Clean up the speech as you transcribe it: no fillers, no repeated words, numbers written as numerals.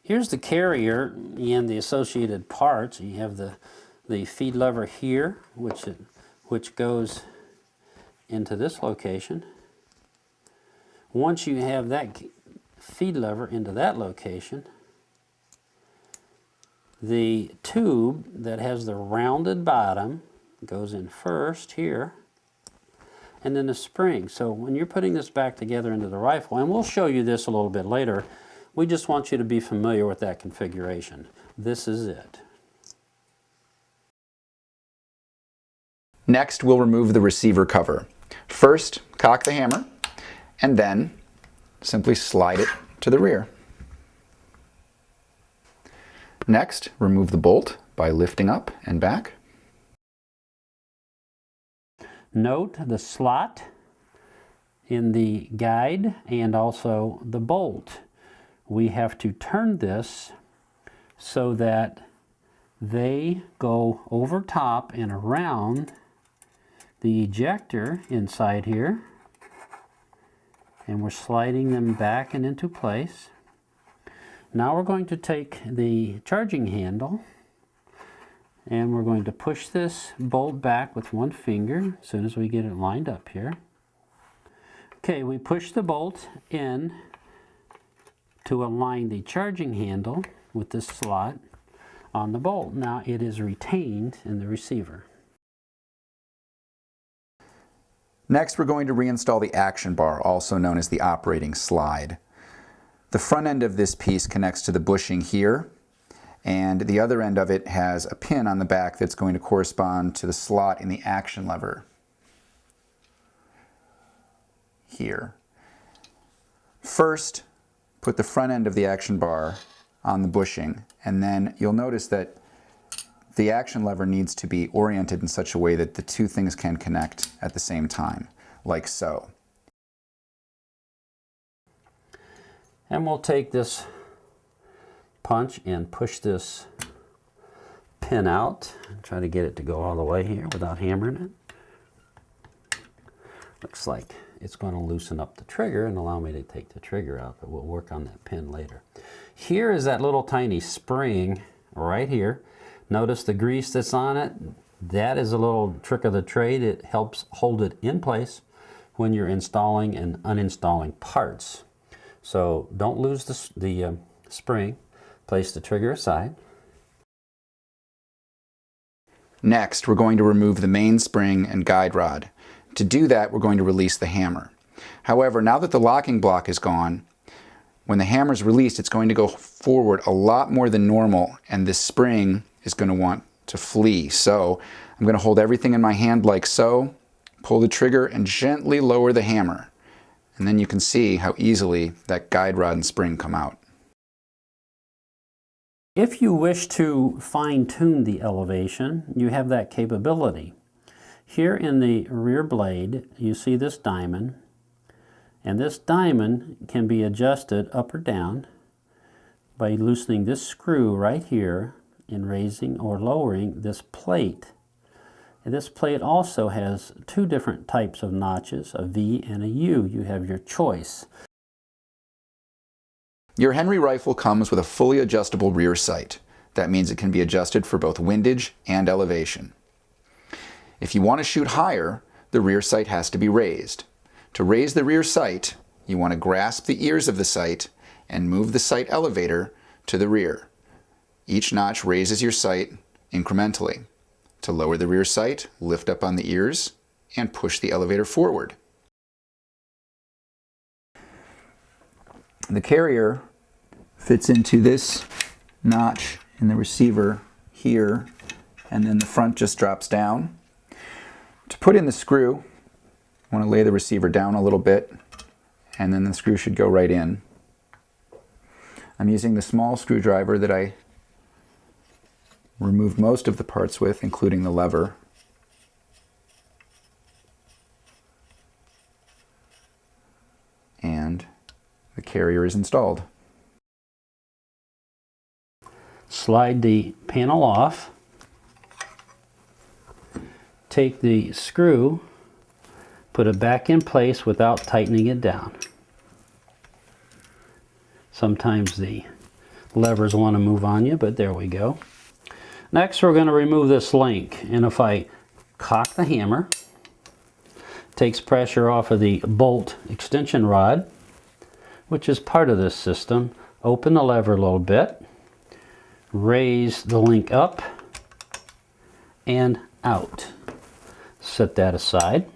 Here's the carrier and the associated parts. You have the feed lever here, which goes into this location. Once you have that feed lever into that location, the tube that has the rounded bottom goes in first here, and then the spring. So when you're putting this back together into the rifle, and we'll show you this a little bit later, we just want you to be familiar with that configuration. This is it. Next, we'll remove the receiver cover. First, cock the hammer, and then simply slide it to the rear. Next, remove the bolt by lifting up and back. Note the slot in the guide and also the bolt. We have to turn this so that they go over top and around the ejector inside here, and we're sliding them back and into place. Now we're going to take the charging handle and we're going to push this bolt back with one finger as soon as we get it lined up here. Okay, we push the bolt in to align the charging handle with the slot on the bolt. Now it is retained in the receiver. Next, we're going to reinstall the action bar, also known as the operating slide. The front end of this piece connects to the bushing here, and the other end of it has a pin on the back that's going to correspond to the slot in the action lever here. First, put the front end of the action bar on the bushing, and then you'll notice that the action lever needs to be oriented in such a way that the two things can connect at the same time, like so. And we'll take this punch and push this pin out and try to get it to go all the way here without hammering it. Looks like it's going to loosen up the trigger and allow me to take the trigger out, but we'll work on that pin later. Here is that little tiny spring right here. Notice the grease that's on it. That is a little trick of the trade. It helps hold it in place when you're installing and uninstalling parts. So don't lose the spring. Place the trigger aside. Next, we're going to remove the main spring and guide rod. To do that, we're going to release the hammer. However, now that the locking block is gone, when the hammer is released, it's going to go forward a lot more than normal, and this spring is going to want to flee. So I'm going to hold everything in my hand like so, pull the trigger, and gently lower the hammer. And then you can see how easily that guide rod and spring come out. If you wish to fine-tune the elevation, you have that capability. Here in the rear blade, you see this diamond, and this diamond can be adjusted up or down by loosening this screw right here and raising or lowering this plate. And this plate also has two different types of notches, a V and a U. You have your choice. Your Henry rifle comes with a fully adjustable rear sight. That means it can be adjusted for both windage and elevation. If you want to shoot higher, the rear sight has to be raised. To raise the rear sight, you want to grasp the ears of the sight and move the sight elevator to the rear. Each notch raises your sight incrementally. To lower the rear sight, lift up on the ears and push the elevator forward. The carrier fits into this notch in the receiver here, and then the front just drops down. To put in the screw, I want to lay the receiver down a little bit, and then the screw should go right in. I'm using the small screwdriver that I removed most of the parts with, including the lever. And the carrier is installed. Slide the panel off. Take the screw, put it back in place without tightening it down. Sometimes the levers want to move on you, but there we go. Next, we're going to remove this link, and if I cock the hammer, takes pressure off of the bolt extension rod, which is part of this system. Open the lever a little bit, raise the link up and out. Set that aside.